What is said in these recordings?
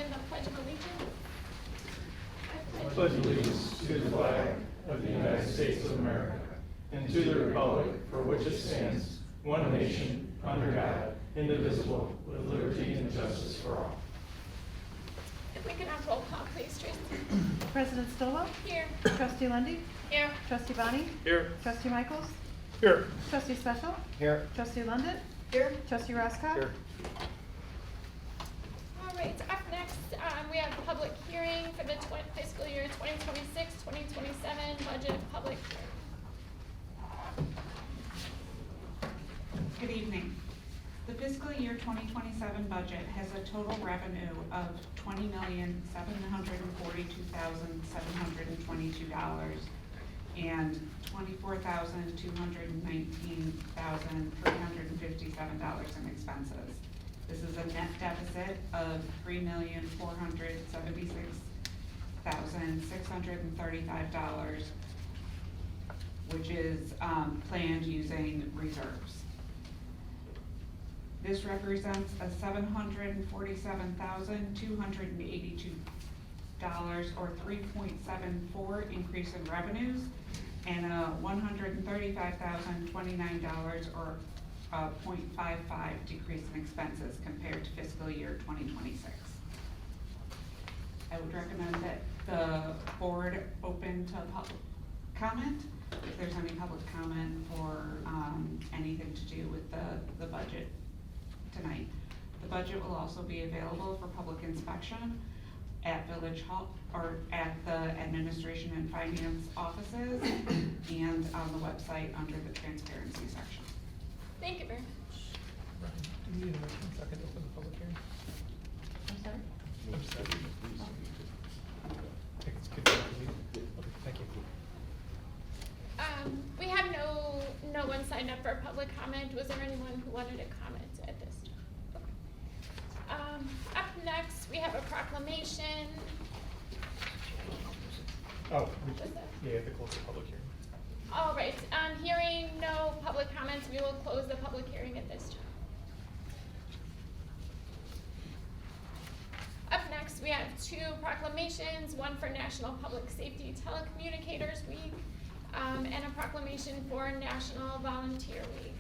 begin the Pledge of Allegiance. I pledge allegiance to the flag of the United States of America and to the republic for which it stands, one nation, under God, indivisible, with liberty and justice for all. If we could have roll call, please, Tracy. President Stolo? Here. Trustee Lundy. Here. Trustee Bonnie? Here. Trustee Michaels? Here. Trustee Special? Here. Trustee London? Here. Trustee Roscoe? Here. All right, up next, we have public hearing for the fiscal year 2026-2027 budget public hearing. Good evening. The fiscal year 2027 budget has a total revenue of $20,742,722 and $24,219,357 in expenses. This is a net deficit of $3,476,635, which is planned using reserves. This represents a $747,282 or 3.74 increase in revenues and a $135,029 or 0.55 decrease in expenses compared to fiscal year 2026. I would recommend that the board open to public comment if there's any public comment or anything to do with the budget tonight. The budget will also be available for public inspection at Village Hall or at the Administration and Finance offices and on the website under the transparency section. Thank you very much. Do we need a motion second to open the public hearing? I'm sorry? I'm sorry. I think it's good to leave. Okay, thank you. We have no one signed up for public comment. Was there anyone who wanted to comment at this time? Up next, we have a proclamation. Oh, What's that? yeah, the close the public hearing. All right, hearing no public comments, we will close the public hearing at this time. Up next, we have two proclamations, one for National Public Safety Telecommunicators Week, and a proclamation for National Volunteer Week.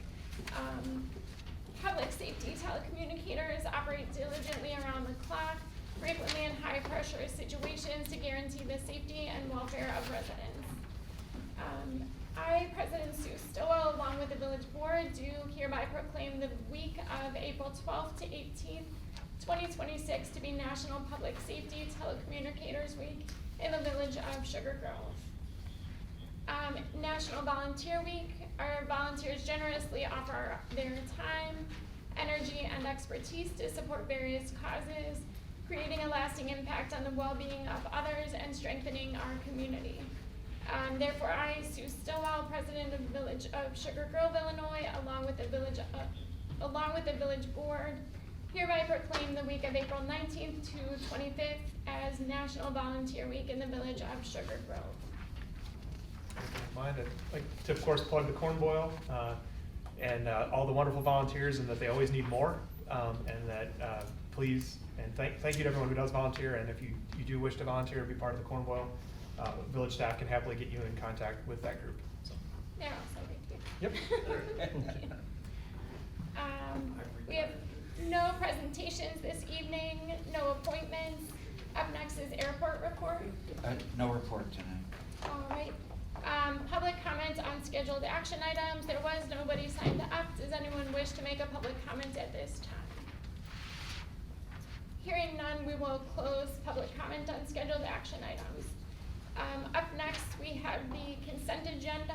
Public safety telecommunicators operate diligently around the clock, frequently in high-pressure situations to guarantee the safety and welfare of residents. I, President Sue Stowell, along with the village board, do hereby proclaim the week of April 12th to 18th, 2026 to be National Public Safety Telecommunicators Week in the village of Sugar Grove. National Volunteer Week, our volunteers generously offer their time, energy, and expertise to support various causes, creating a lasting impact on the well-being of others and strengthening our community. Therefore, I, Sue Stillwell, President of the Village of Sugar Grove, Illinois, along with the village board, hereby proclaim the week of April 19th to 25th as National Volunteer Week in the village of Sugar Grove. Mine, I'd like to, of course, plug the Corn Boil and all the wonderful volunteers, and that they always need more, and that please, and thank you to everyone who does volunteer, and if you do wish to volunteer and be part of the Corn Boil, village staff can happily get you in contact with that group. So. They're also thank you. Yep. We have no presentations this evening, no appointments. Up next is airport report. No report tonight. All right. Public comment on scheduled action items. There was nobody signed up. Does anyone wish to make a public comment at this time? Hearing none, we will close public comment on scheduled action items. Up next, we have the consent agenda.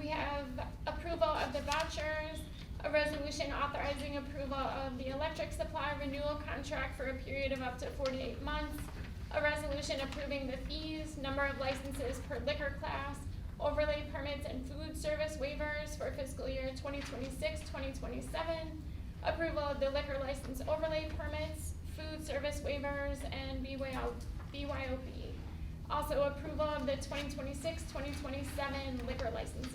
We have approval of the vouchers, a resolution authorizing approval of the electric supply renewal contract for a period of up to 48 months, a resolution approving the fees, number of licenses per liquor class, overlay permits and food service waivers for fiscal year 2026-2027, approval of the liquor license overlay permits, food service waivers, and BYOB. Also approval of the 2026-2027 liquor licenses.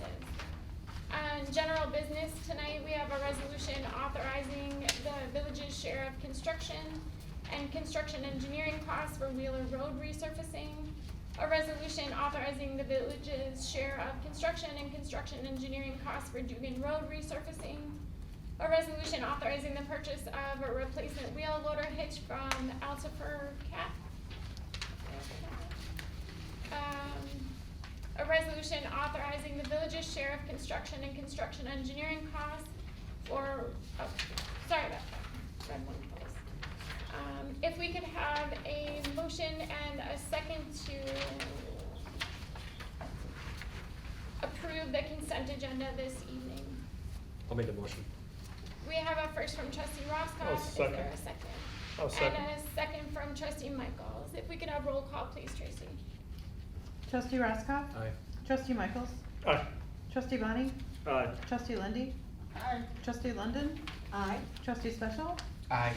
General business tonight, we have a resolution authorizing the village's share of construction and construction engineering costs for Wheeler Road resurfacing. A resolution authorizing the village's share of construction and construction engineering costs for Dugan Road resurfacing. A resolution authorizing the purchase of a replacement wheel loader hitch from Altifer Cat. A resolution authorizing the village's share of construction and construction engineering costs for, sorry about that, read one place. If we could have a motion and a second to approve the consent agenda this evening. I'll make a motion. We have a first from trustee I'll Roscoff, is second. there a second? I'll second. And a second from trustee Michaels. If we could have roll call, please, Tracy. Trustee Roscoff? Aye. Trustee Michaels? Aye. Trustee Bonnie? Aye. Trustee Lindy? Aye. Trustee London? Aye. Trustee Special? Aye.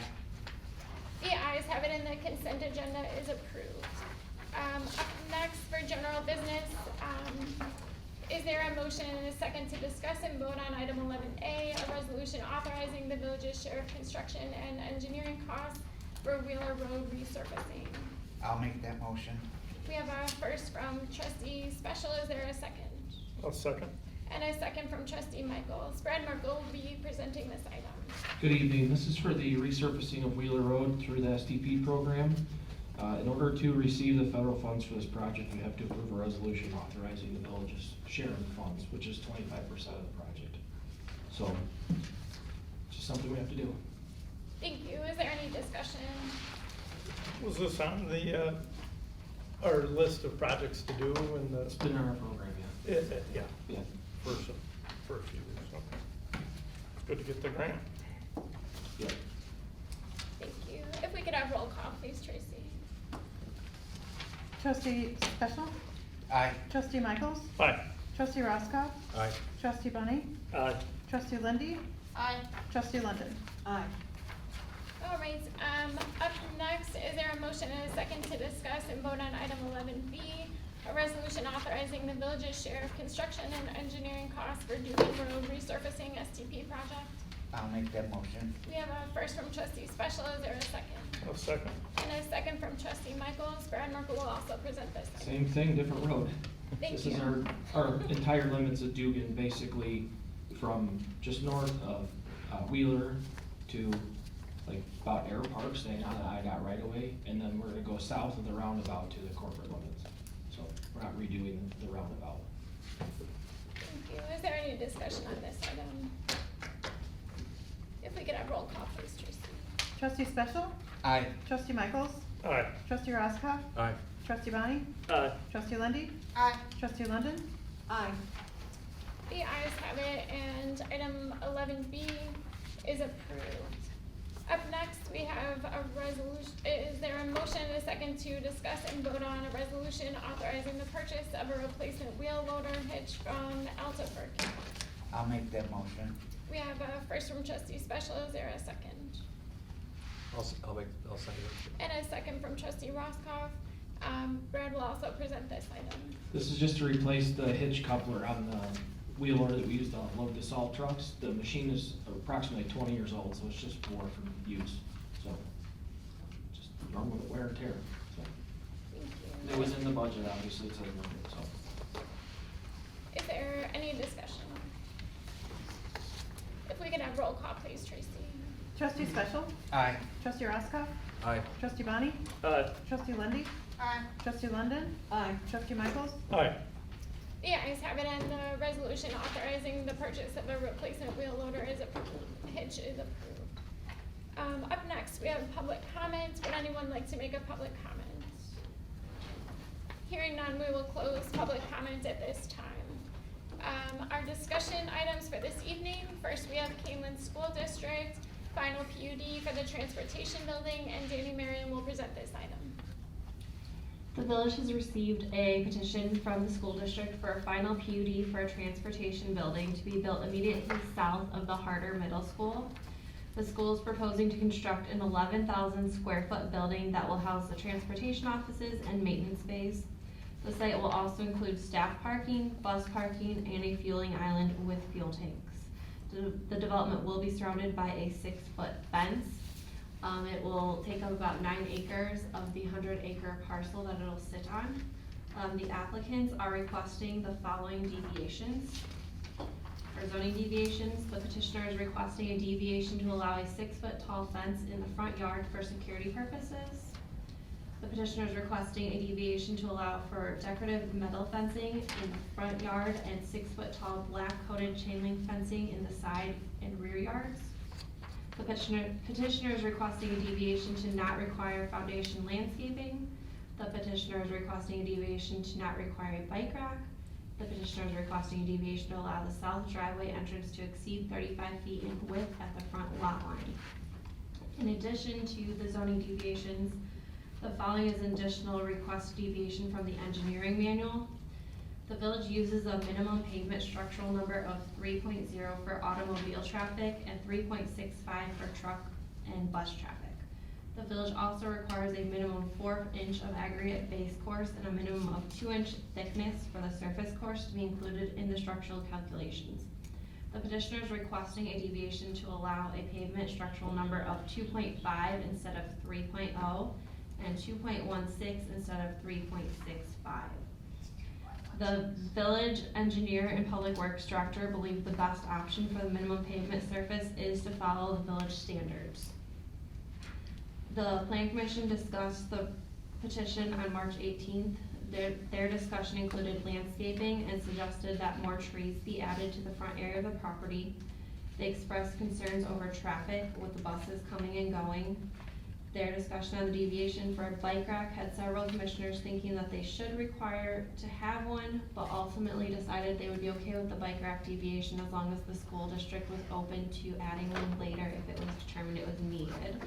The ayes have it and the consent agenda is approved. Up next for general business, is there a motion and a second to discuss and vote on item 11A, a resolution authorizing the village's share of construction and engineering costs for Wheeler Road resurfacing? I'll make that motion. We have a first from trustee Special, is there a second? I'll second. And a second from trustee Michaels. Brad Merkel will be presenting this item. Good evening. This is for the resurfacing of Wheeler Road through the SDP program. In order to receive the federal funds for this project, we have to approve a resolution authorizing the village's share of the funds, which is 25% of the project. So, it's just something we have to do. Thank you. Is there any discussion? Was this on the, our list of projects to do in the? It's been in our program, yeah. Yeah, Yeah. for a few years, okay. Good to get the grant. Yeah. Thank you. If we could have roll call, please, Tracy. Trustee Special? Aye. Trustee Michaels? Aye. Trustee Roscoff? Aye. Trustee Bonnie? Aye. Trustee Lindy? Aye. Trustee London? Aye. All right, up next, is there a motion and a second to discuss and vote on item 11B, a resolution authorizing the village's share of construction and engineering costs for Dugan Road resurfacing STP project? I'll make that motion. We have a first from trustee Special, is there a second? I'll second. And a second from trustee Michaels. Brad Merkel will also present this item. Same thing, different road. Thank This is you. our entire limits of Dugan, basically from just north of Wheeler to like about Air Park, staying on the IDOT right away, and then we're gonna go south of the roundabout to the corporate limits. So we're not redoing the roundabout. Thank you. Is there any discussion on this item? If we could have roll call, please, Tracy. Trustee Special? Aye. Trustee Michaels? Aye. Trustee Roscoff? Aye. Trustee Bonnie? Aye. Trustee Lindy? Aye. Trustee London? Aye. The ayes have it, and item 11B is approved. Up next, we have a resolution, is there a motion and a second to discuss and vote on a resolution authorizing the purchase of a replacement wheel loader hitch from Altifer? I'll make that motion. We have a first from trustee Special, is there a second? I'll second it. And a second from trustee Roscoff. Brad will also present this item. This is just to replace the hitch coupler on the wheel loader that we use to unload the salt trucks. The machine is approximately 20 years old, so it's just poor from use. So, just normal wear and tear, so. Thank It you. was in the budget, obviously, it's in the budget, so. Is there any discussion? If we could have roll call, please, Tracy. Trustee Special? Aye. Trustee Roscoff? Aye. Trustee Bonnie? Aye. Trustee Lindy? Aye. Trustee London? Aye. Trustee Michaels? Aye. The ayes have it, and the resolution authorizing the purchase of a replacement wheel loader is approved. Hitch is approved. Up next, we have public comments. Would anyone like to make a public comment? Hearing none, we will close public comment at this time. Our discussion items for this evening, first we have Keeneland School District, final PUD for the transportation building, and Danny Marion will present this item. The village has received a petition from the school district for a final PUD for a transportation building to be built immediately south of the Harder Middle School. The school is proposing to construct an 11,000 square foot building that will house the transportation offices and maintenance bays. The site will also include staff parking, bus parking, and a fueling island with fuel tanks. The development will be surrounded by a 6-foot fence. It will take up about 9 acres of the 100-acre parcel that it'll sit on. The applicants are requesting the following deviations. For zoning deviations, the petitioner is requesting a deviation to allow a 6-foot tall fence in the front yard for security purposes. The petitioner is requesting a deviation to allow for decorative metal fencing in the front yard and 6-foot tall black coated chain link fencing in the side and rear yards. The petitioner is requesting a deviation to not require foundation landscaping. The petitioner is requesting a deviation to not require a bike rack. The petitioner is requesting a deviation to allow the south driveway entrance to exceed 35 feet in width at the front lot line. In addition to the zoning deviations, the following is an additional request deviation from the engineering manual. The village uses a minimum pavement structural number of 3.0 for automobile traffic and 3.65 for truck and bus traffic. The village also requires a minimum 4-inch of aggregate base course and a minimum of 2-inch thickness for the surface course to be included in the structural calculations. The petitioner is requesting a deviation to allow a pavement structural number of 2.5 instead of 3.0 and 2.16 instead of 3.65. The village engineer and public works director believe the best option for the minimum pavement surface is to follow the village standards. The Plan Commission discussed the petition on March 18th. Their discussion included landscaping and suggested that more trees be added to the front area of the property. They expressed concerns over traffic with the buses coming and going. Their discussion on the deviation for a bike rack had several commissioners thinking that they should require to have one, but ultimately decided they would be okay with the bike rack deviation as long as the school district was open to adding one later if it was determined it was needed.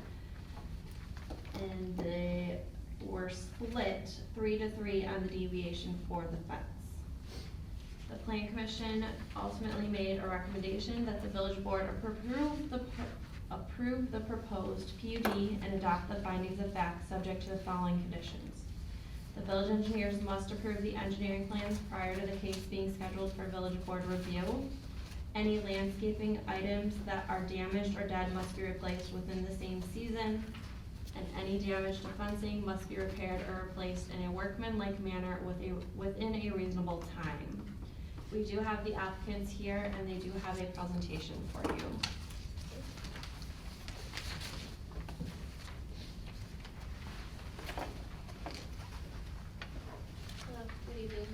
And they were split 3-3 on the deviation for the fence. The Plan Commission ultimately made a recommendation that the village board approve the proposed PUD and adopt the findings of fact subject to the following conditions. The village engineers must approve the engineering plans prior to the case being scheduled for village board review. Any landscaping items that are damaged or dead must be replaced within the same season, and any damage to fencing must be repaired or replaced in a workmanlike manner within a reasonable time. We do have the applicants here, and they do have a presentation for you. Hello, good evening.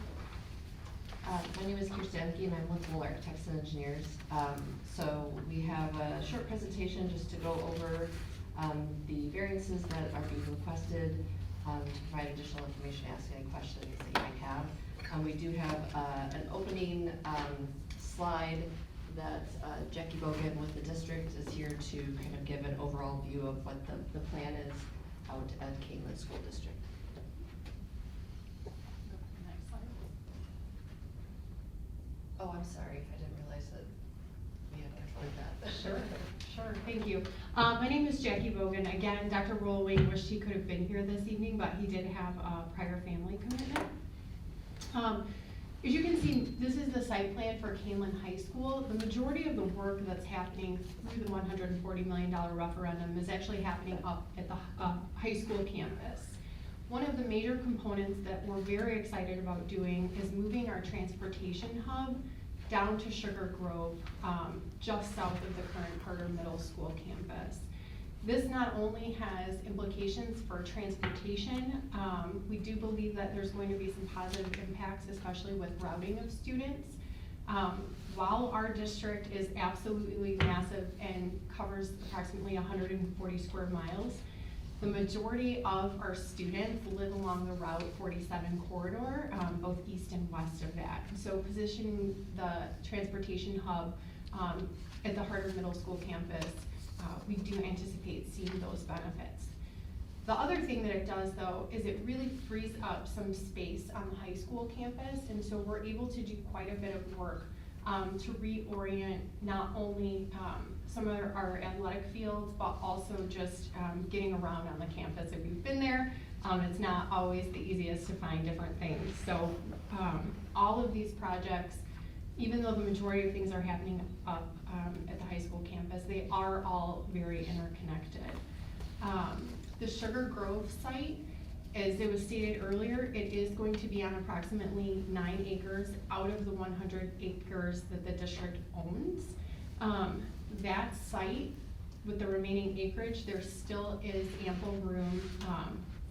My name is Kirstanki and I'm with Lowell Architects and Engineers. So we have a short presentation just to go over the variances that are being requested, to provide additional information, ask any questions that you might have. We do have an opening slide that Jackie Bogan with the district is here to kind of give an overall view of what the plan is out at Kingland School District. Oh, I'm sorry, I didn't realize that we had control of that. Sure, thank you. My name is Jackie Bogan. Again, Dr. Rollwing wished he could have been here this evening, but he did have a prior family commitment. As you can see, this is the site plan for Kingland High School. The majority of the work that's happening through the $140 million referendum is actually happening up at the high school campus. One of the major components that we're very excited about doing is moving our transportation hub down to Sugar Grove, just south of the current Harder Middle School campus. This not only has implications for transportation, we do believe that there's going to be some positive impacts, especially with routing of students. While our district is absolutely massive and covers approximately 140 square miles, the majority of our students live along the Route 47 corridor, both east and west of that. So positioning the transportation hub at the Harder Middle School campus, we do anticipate seeing those benefits. The other thing that it does though is it really frees up some space on the high school campus, and so we're able to do quite a bit of work to reorient not only some of our athletic fields, but also just getting around on the campus. If you've been there, It's not always the easiest to find different things. So, all of these projects, even though the majority of things are happening up at the high school campus, they are all very interconnected. The Sugar Grove site, as it was stated earlier, it is going to be on approximately 9 acres out of the 100 acres that the district owns. That site, with the remaining acreage, there still is ample room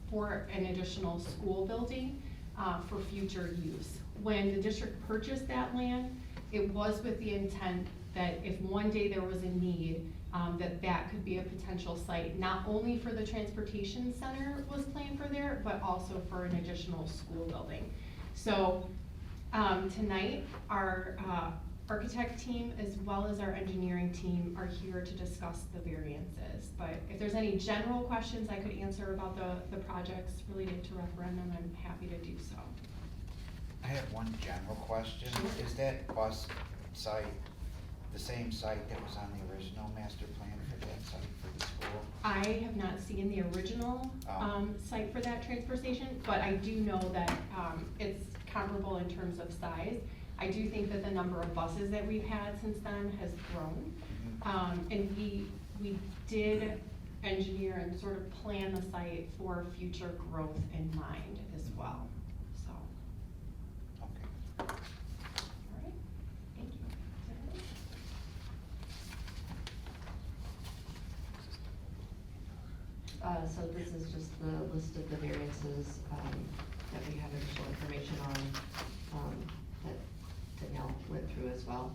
for an additional school building for future use. When the district purchased that land, it was with the intent that if one day there was a need, that could be a potential site, not only for the transportation center was planned for there, but also for an additional school building. So, tonight, our architect team as well as our engineering team are here to discuss the variances. But if there's any general questions I could answer about the projects related to referendum, I'm happy to do so. I have one general question. Sure. Is that bus site the same site that was on the original master plan for that site for the school? I have not seen the original site for that transfer station, but I do know that it's comparable in terms of size. I do think that the number of buses that we've had since then has grown. And we did engineer and sort of plan the site for future growth in mind as well, so. Okay. All right, thank you. So this is just the list of the variances, that we have additional information on, that Danielle went through as well.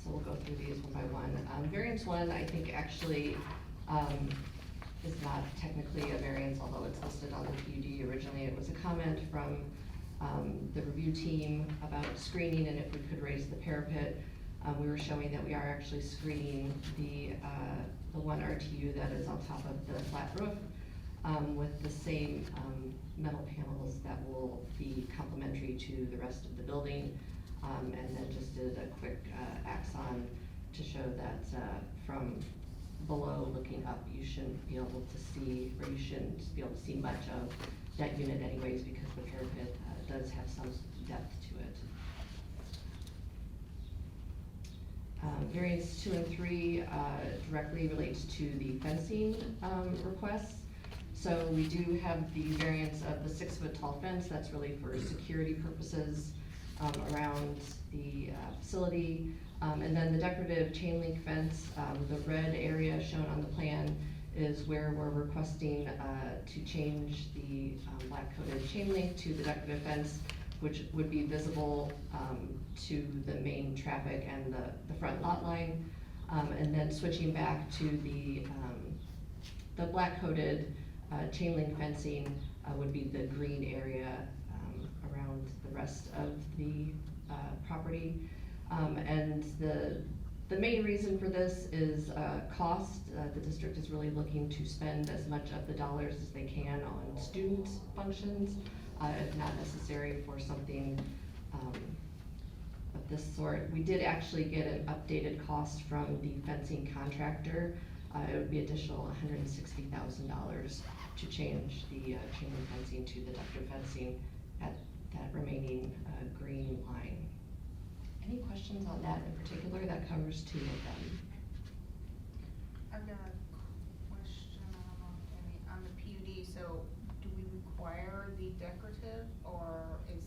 So we'll go through these one by one. Variance one, I think actually, is not technically a variance, although it's listed on the PUD. Originally, it was a comment from, the review team about screening and if we could raise the parapet. We were showing that we are actually screening the one RTU that is on top of the flat roof, with the same, metal panels that will be complementary to the rest of the building. And then just did a quick, axon to show that, from below looking up, you shouldn't be able to see, or you shouldn't be able to see much of that unit anyways, because the parapet, does have some depth to it. Variance 2 and 3 directly relates to the fencing requests. So we do have the variance of the 6-foot tall fence. That's really for security purposes around the facility. And then the decorative chain link fence, the red area shown on the plan is where we're requesting to change the black coated chain link to the decorative fence, which would be visible to the main traffic and the front lot line. And then switching back to the black coated chain link fencing would be the green area around the rest of the property. And the main reason for this is cost. The district is really looking to spend as much of the dollars as they can on student functions, if not necessary for something of this sort. We did actually get an updated cost from the fencing contractor. It would be additional $160,000 to change the chain link fencing to the decorative fencing at that remaining green line. Any questions on that in particular? That covers 2 of them. I've got a question, I don't know, Tammy, on the PUD, so do we require the decorative, or is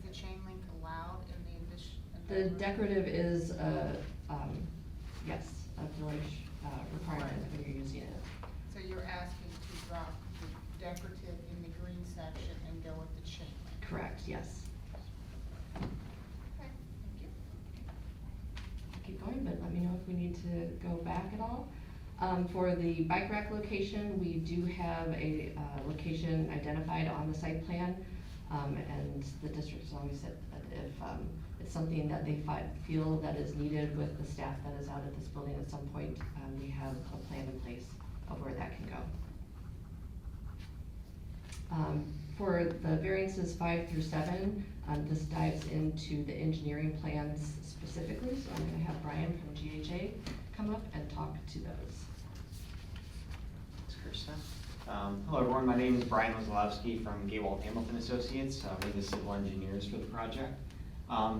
the chain link allowed in the addition? The decorative is yes, a village requirement when you're using it. So you're asking to drop the decorative in the green section and go with the chain link? Correct, yes. Okay, thank you. Keep going, but let me know if we need to go back at all. For the bike rack location, we do have a location identified on the site plan. And the district has always said that if it's something that they feel that is needed with the staff that is out at this building at some point, we have a plan in place of where that can go. For the variances 5 through 7, this dives into the engineering plans specifically, so I'm gonna have Brian from GHA come up and talk to those. Thanks, Kirsten. Hello everyone, my name is Brian Wazlowski from Gaywald Hamilton Associates. We're the civil engineers for the project.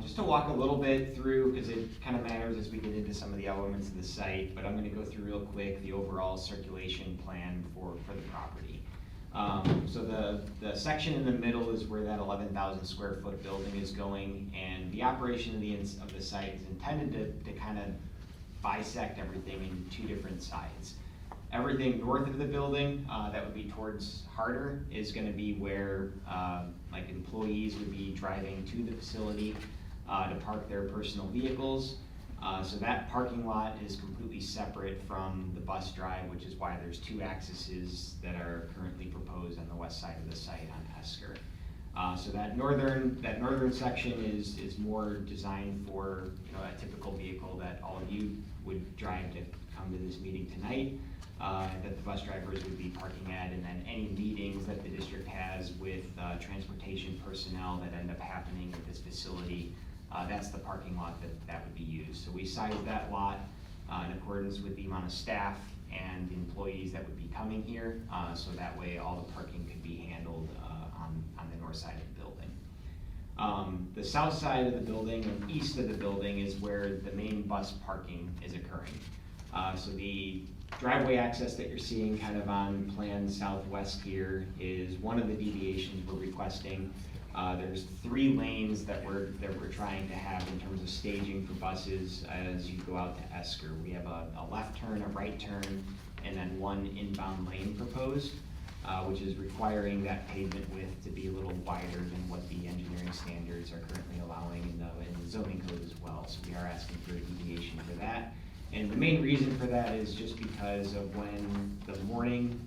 Just to walk a little bit through, because it kind of matters as we get into some of the elements of the site, but I'm going to go through real quick the overall circulation plan for the property. So the section in the middle is where that 11,000 square foot building is going, and the operation of the site is intended to kind of bisect everything in two different sides. Everything north of the building, that would be towards Harder, is going to be where like employees would be driving to the facility to park their personal vehicles. So that parking lot is completely separate from the bus drive, which is why there's two accesses that are currently proposed on the west side of the site on Esker. So that northern section is more designed for a typical vehicle that all of you would drive to come to this meeting tonight. That the bus drivers would be parking at, and then any meetings that the district has with transportation personnel that end up happening at this facility, that's the parking lot that would be used. So we sized that lot in accordance with the amount of staff and employees that would be coming here, so that way all the parking could be handled on the north side of the building. The south side of the building and east of the building is where the main bus parking is occurring. So the driveway access that you're seeing kind of on plan southwest here is one of the deviations we're requesting. There's 3 lanes that we're trying to have in terms of staging for buses as you go out to Esker. We have a left turn, a right turn, and then 1 inbound lane proposed, which is requiring that pavement width to be a little wider than what the engineering standards are currently allowing in the zoning code as well. So we are asking for a deviation for that. And the main reason for that is just because of when the morning,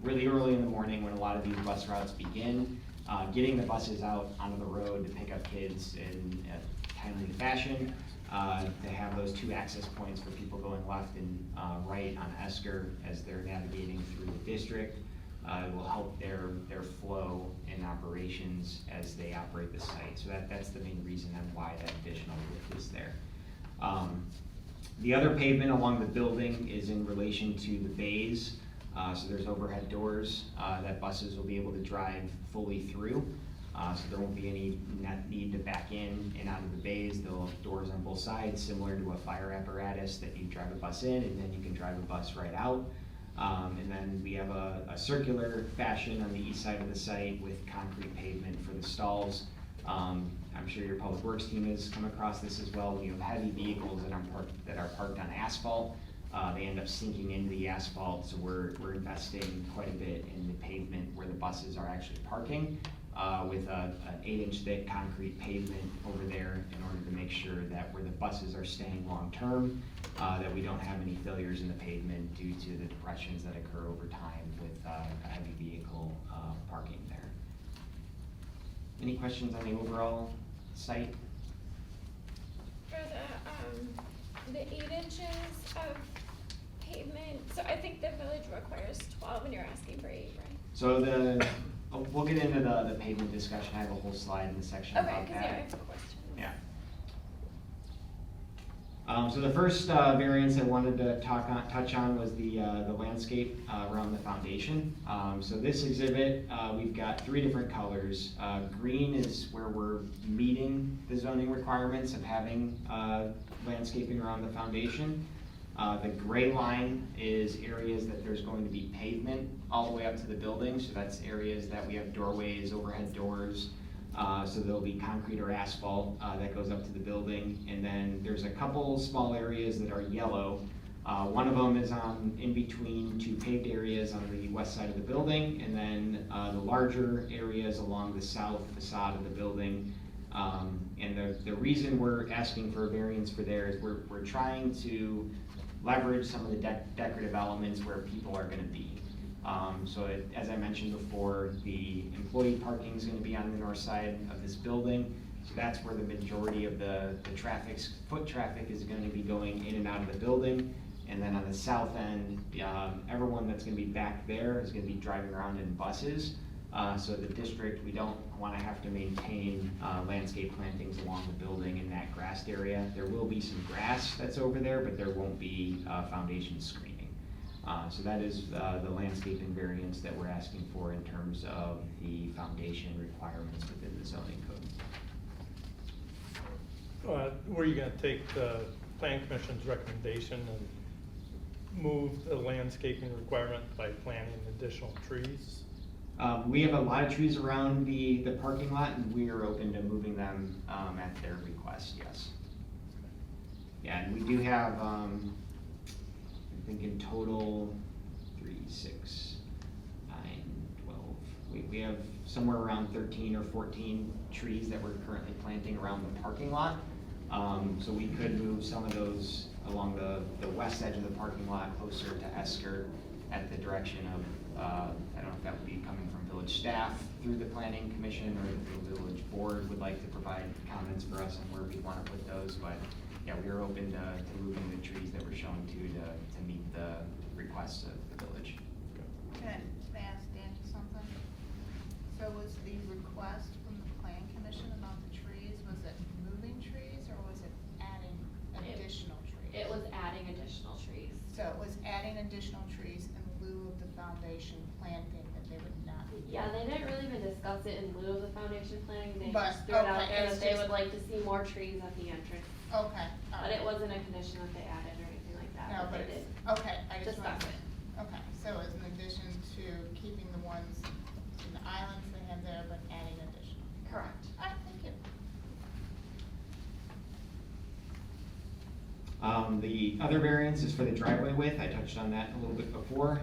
really early in the morning, when a lot of these bus routes begin, getting the buses out onto the road to pick up kids in a timely fashion, to have those 2 access points for people going left and right on Esker as they're navigating through the district, will help their flow in operations as they operate the site. So that's the main reason on why that additional width is there. The other pavement along the building is in relation to the bays. So there's overhead doors that buses will be able to drive fully through. So there won't be any need to back in and out of the bays. They'll have doors on both sides, similar to a fire apparatus that you drive a bus in, and then you can drive a bus right out. And then we have a circular fashion on the east side of the site with concrete pavement for the stalls. I'm sure your public works team has come across this as well. When you have heavy vehicles that are parked on asphalt, they end up sinking into the asphalt. So we're investing quite a bit in the pavement where the buses are actually parking, with an 8-inch thick concrete pavement over there in order to make sure that where the buses are staying long term, that we don't have any failures in the pavement due to the depressions that occur over time with a heavy vehicle parking there. Any questions on the overall site? For the 8 inches of pavement, so I think the village requires 12 and you're asking for 8, right? So we'll get into the pavement discussion. I have a whole slide in the section Okay, about because yeah, I that. have a question. Yeah. So the first variance I wanted to touch on was the landscape around the foundation. So this exhibit, we've got 3 different colors. Green is where we're meeting the zoning requirements of having landscaping around the foundation. The gray line is areas that there's going to be pavement all the way up to the building. So that's areas that we have doorways, overhead doors. So there'll be concrete or asphalt that goes up to the building. And then there's a couple small areas that are yellow. One of them is in between 2 paved areas on the west side of the building. And then the larger areas along the south facade of the building. And the reason we're asking for a variance for there is we're trying to leverage some of the decorative elements where people are going to be. As I mentioned before, the employee parking is going to be on the north side of this building. So that's where the majority of the foot traffic is going to be going in and out of the building. And then on the south end, everyone that's going to be back there is going to be driving around in buses. So the district, we don't want to have to maintain landscape plantings along the building in that grassed area. There will be some grass that's over there, but there won't be foundation screening. So that is the landscaping variance that we're asking for in terms of the foundation requirements within the zoning code. Were you gonna take the plan commission's recommendation and move the landscaping requirement by planting additional trees? We have a lot of trees around the parking lot, and we are open to moving them at their request, yes. Yeah, and we do have, I think in total, 3, 6, 9, 12. We have somewhere around 13 or 14 trees that we're currently planting around the parking lot. So we could move some of those along the west edge of the parking lot closer to Esker at the direction of, I don't know if that would be coming from village staff through the planning commission, or if the village board would like to provide comments for us on where we want to put those, but yeah, we are open to moving the trees that we're showing to meet the requests of the village. Can I ask Danny something? So was the request from the plan commission about the trees, was it moving trees or was it adding additional trees? It was adding additional trees. So it was adding additional trees in lieu of the foundation planting that they would not. Yeah, they didn't really even discuss it in lieu of the foundation planting, they But, just threw it out okay, there it's that they just- would like to see more trees at the entrance. Okay, all But right. it wasn't a condition that they added or anything like that, No, but but they did. it's, okay, I just discuss wanted. it. Okay, so it's in addition to keeping the ones in the islands they have there, but adding additional. Correct. All right, thank you. The other variance is for the driveway width. I touched on that a little bit before.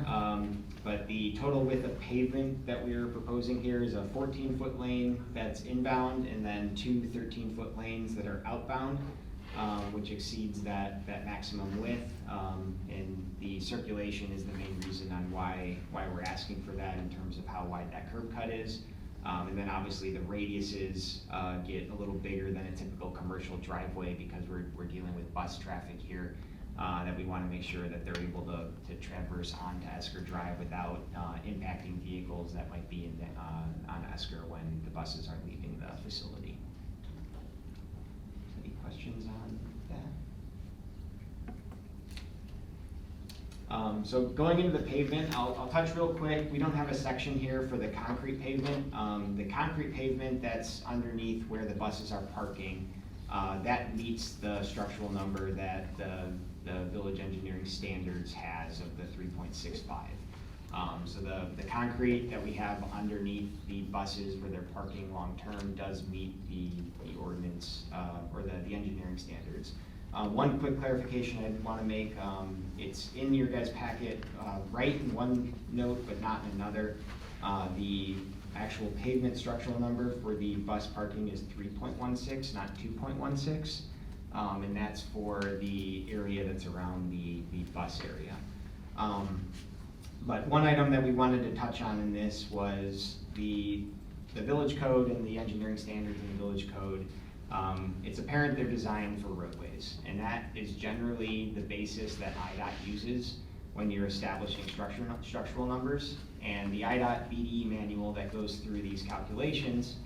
But the total width of pavement that we are proposing here is a 14-foot lane that's inbound, and then 2 13-foot lanes that are outbound, which exceeds that maximum width. And the circulation is the main reason on why we're asking for that in terms of how wide that curb cut is. And then obviously the radiuses get a little bigger than a typical commercial driveway because we're dealing with bus traffic here, that we want to make sure that they're able to traverse onto Esker Drive without impacting vehicles that might be on Esker when the buses are leaving the facility. Any questions on that? So going into the pavement, I'll touch real quick. We don't have a section here for the concrete pavement. The concrete pavement that's underneath where the buses are parking, that meets the structural number that the village engineering standards has of the 3.65. So the concrete that we have underneath the buses where they're parking long-term does meet the ordinance, or the engineering standards. One quick clarification I want to make, it's in your guys' packet, right in one note but not in another. The actual pavement structural number for the bus parking is 3.16, not 2.16. And that's for the area that's around the bus area. But one item that we wanted to touch on in this was the village code and the engineering standards in the village code. It's apparent they're designed for roadways, and that is generally the basis that IDOT uses when you're establishing structural numbers. And the IDOT BDE manual that goes through these calculations,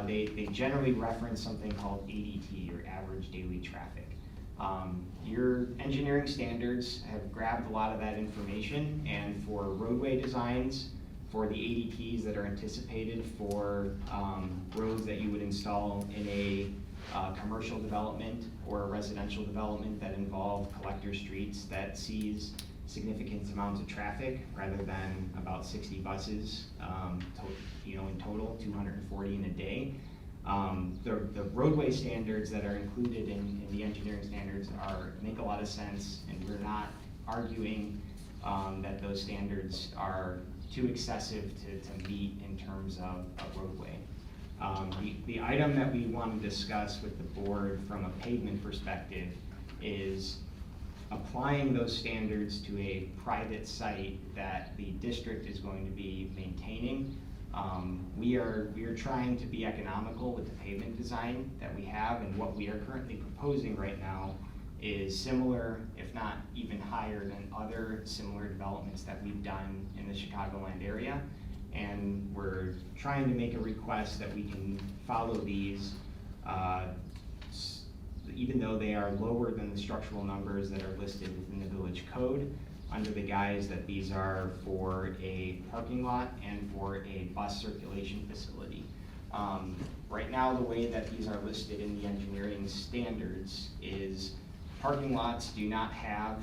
they generally reference something called ADT, or average daily traffic. Your engineering standards have grabbed a lot of that information, and for roadway designs, for the ADTs that are anticipated for roads that you would install in a commercial development or a residential development that involve collector streets that sees significant amounts of traffic rather than about 60 buses, in total, 240 in a day. The roadway standards that are included in the engineering standards make a lot of sense, and we're not arguing that those standards are too excessive to meet in terms of a roadway. The item that we want to discuss with the board from a pavement perspective is applying those standards to a private site that the district is going to be maintaining. We are trying to be economical with the pavement design that we have, and what we are currently proposing right now is similar, if not even higher than other similar developments that we've done in the Chicagoland area. And we're trying to make a request that we can follow these, even though they are lower than the structural numbers that are listed within the village code. under the guise that these are for a parking lot and for a bus circulation facility. Right now, the way that these are listed in the engineering standards is parking lots do not have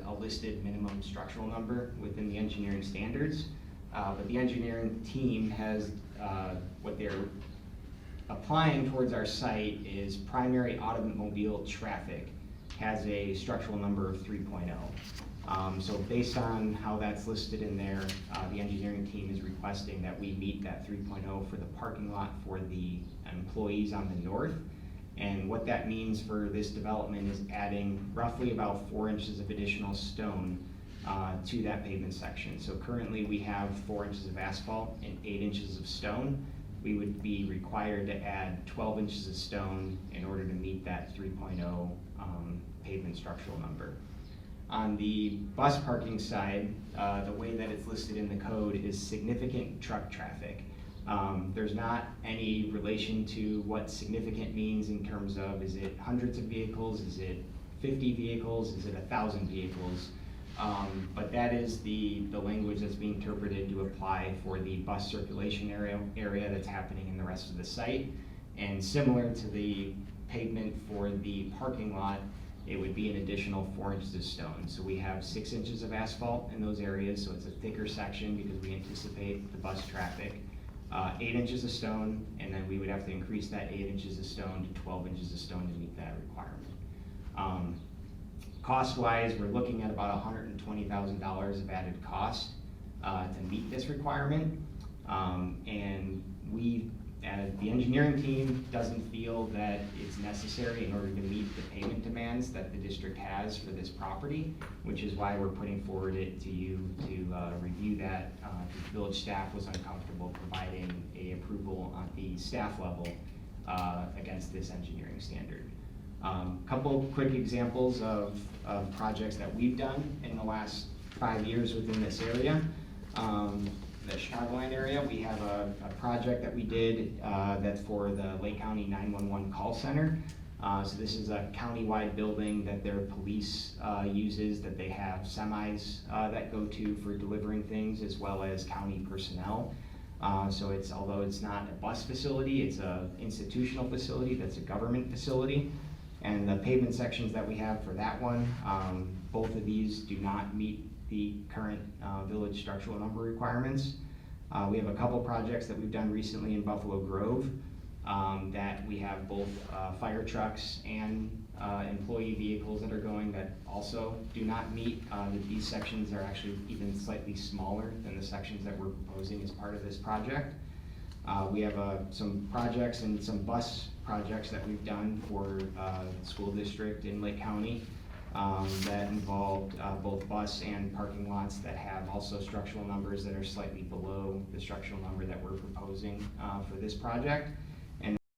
a listed minimum structural number within the engineering standards, but the engineering team has what they're applying towards our site is primary automobile traffic has a structural number of 3.0. So based on how that's listed in there, the engineering team is requesting that we meet that 3.0 for the parking lot for the employees on the north. And what that means for this development is adding roughly about 4 inches of additional stone to that pavement section. So currently we have 4 inches of asphalt and 8 inches of stone. We would be required to add 12 inches of stone in order to meet that 3.0 pavement structural number. On the bus parking side, the way that it's listed in the code is significant truck traffic. There's not any relation to what significant means in terms of, is it hundreds of vehicles, is it 50 vehicles, is it 1,000 vehicles? But that is the language that's being interpreted to apply for the bus circulation area that's happening in the rest of the site. And similar to the pavement for the parking lot, it would be an additional 4 inches of stone. So we have 6 inches of asphalt in those areas, so it's a thicker section because we anticipate the bus traffic. 8 inches of stone, and then we would have to increase that 8 inches of stone to 12 inches of stone to meet that requirement. Cost-wise, we're looking at about $120,000 of added cost to meet this requirement. And the engineering team doesn't feel that it's necessary in order to meet the payment demands that the district has for this property, which is why we're putting forward it to you to review that. The village staff was uncomfortable providing a approval on the staff level against this engineering standard. Couple quick examples of projects that we've done in the last 5 years within this area. The Chicagoland area, we have a project that we did that's for the Lake County 911 call center. So this is a county-wide building that their police uses, that they have semis that go to for delivering things, as well as county personnel. So although it's not a bus facility, it's an institutional facility that's a government facility. And the pavement sections that we have for that one, both of these do not meet the current village structural number requirements. We have a couple projects that we've done recently in Buffalo Grove that we have both fire trucks and employee vehicles that are going that also do not meet. These sections are actually even slightly smaller than the sections that we're proposing as part of this project. We have some projects and some bus projects that we've done for the school district in Lake County that involved both bus and parking lots that have also structural numbers that are slightly below the structural number that we're proposing for this project.